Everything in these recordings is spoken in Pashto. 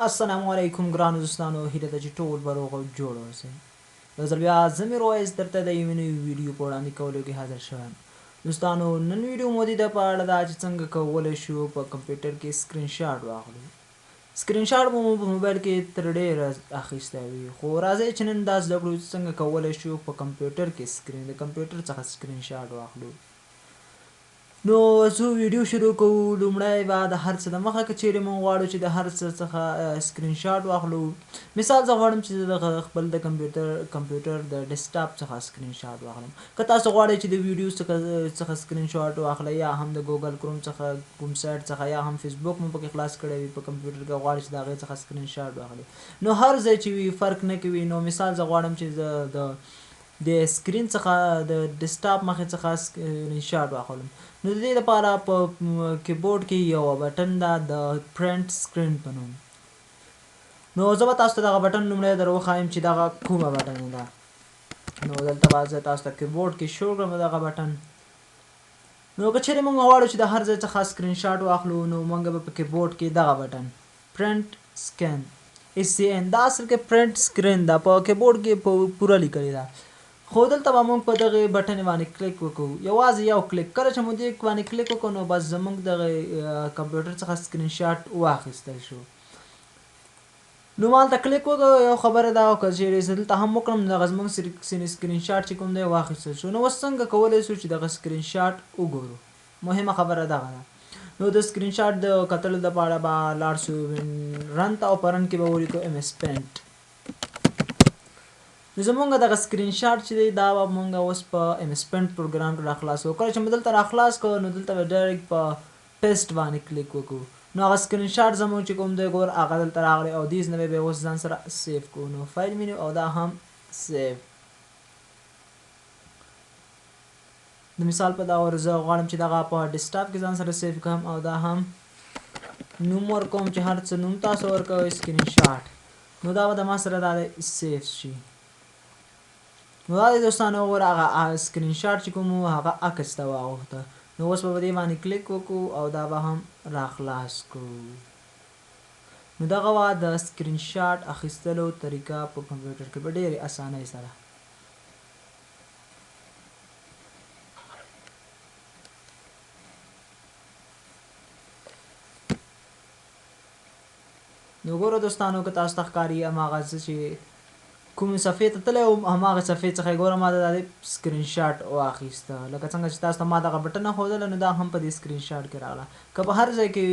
السلام علیکم ګرانو دوستانو، هیله ده چې ټول به روغ او جوړ اوسئ. یو ځل بیا زه میر وایس درته د یوې نوې ویډیو په وړاندې کولو کې حاضر شوی یم. دوستانو نن ویډیو مو د په اړه ده چې څنګه کولی شو په کمپیوټر کې سکرین شاټ واخلو. سکرین شاټ مو په موبایل کې تر ډېره اخیستی وي، خو راځئ چې نن دا زده کړو چې څنګه کولی شو په کمپیوټر کې د کمپیوټر څخه سکرین شاټ واخلو. نو څو ویډیو شروع کوو. لومړی به د هر څه د مخه که چیرې موږ غواړو چې د هر څه څخه سکرین شاټ واخلو. مثال زه غواړم چې زه د خپل د کمپیوټر د ډیسکټاپ څخه سکرین شاټ واخلم. که تاسو غواړئ چې د ویډیو څخه سکرین شاټ واخلئ یا هم د ګوګل کروم څخه کوم سایټ څخه یا هم فیسبوک مو پکې خلاص کړی وي په کمپیوټر کې غواړئ چې د هغې څخه سکرین شاټ واخلئ، نو هر ځای چې وي فرق نه کوي. نو مثال زه غواړم چې زه د سکرین څخه د ډیسکټاپ مخې څخه سکرین شاټ واخلم. نو د دې لپاره په کیبورډ کې یوه بټن ده د پرنټ سکرین په نوم. نو زه به تاسو ته دغه بټن لومړی در وښایم چې دغه کومه بټن ده. نو دلته به زه تاسو ته کیبورډ کې شو کړم دغه بټن. نو که چیرې موږ غواړو چې د هر ځای څخه سکرین شاټ واخلو، نو موږ به په کیبورډ کې دغه بټن پرنټ سکین SCN دا اصل کې پرنټ سکرین ده، په کیبورډ کې په پوره لیکلې ده. خو دلته به موږ په دغې بټنې باندې کلیک وکړو، یوازې یو کلیک. کله چې مو دې باندې کلیک وکړو نو بس زموږ دغه کمپیوټر څخه سکرین شاټ واخیستل شو. نو ما هلته کلیک وکړو، یو خبره دا وه که چیرې زه دلته هم وکړم دغه زموږ سکرین شاټ چې کوم دی واخیستل شو. نو اوس څنګه کولی شو چې دغه سکرین شاټ وګورو؟ مهمه خبره دغه ده. نو د سکرین شاټ د کتلو دپاره به لاړ شو رن ته، او په رن کې به ولیکو MS Paint. نو زمونږ دغه سکرین شاټ چې دی دا به مونږ اوس په MS Paint پروګرام کې راخلاص کړو. کله چې مو دلته راخلاص کړو نو دلته به ډایرکټ په پیسټ باندې کلیک وکړو. نو هغه سکرین شاټ زموږ چې کوم دی ګور هغه دلته راغلی، او دیز نه به اوس ځان سره سیف کړو. نو فایل مینیو او دا هم سیف. د مثال په ډول زه غواړم چې دغه په ډیسکټاپ کې ځان سره سیف کړم، او دا هم نوم ورکوم چې هر څه نوم تاسو ورکوئ سکرین شاټ. نو دا به د ما سره دا سیف شي. نو دا دی دوستانو وګوره هغه سکرین شاټ چې کوم و هغه عکس ته واوښته. نو اوس به په دې باندې کلیک وکړو او دا به هم راخلاص کړو. نو دغه وه د سکرین شاټ اخیستلو طریقه په کمپیوټر کې په ډېرې اسانۍ سره. نو ګوره دوستانو که تاسو ته ښکاري هماغه څه چې کومې صفحې ته تللی وم هماغه صفحې څخه یې ګوره ما د هغې سکرین شاټ واخیسته. لکه څنګه چې تاسو ته ما دغه بټنه ښودله نو دا هم په دې سکرین شاټ کې راغله. که په هر ځای کې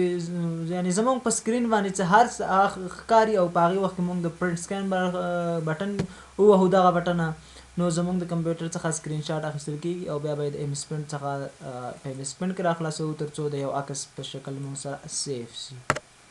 یعنې زموږ په سکرین باندې څه هر څه ښکاري او په هغې وخت کې موږ د پرنټ سکین بټن ووهو دغه بټنه، نو زموږ د کمپیوټر څخه سکرین شاټ اخیستل کېږي او بیا به یې د MS Paint څخه په MS Paint کې راخلاصوو تر څو د یو عکس په شکل موږ سره سیف شي.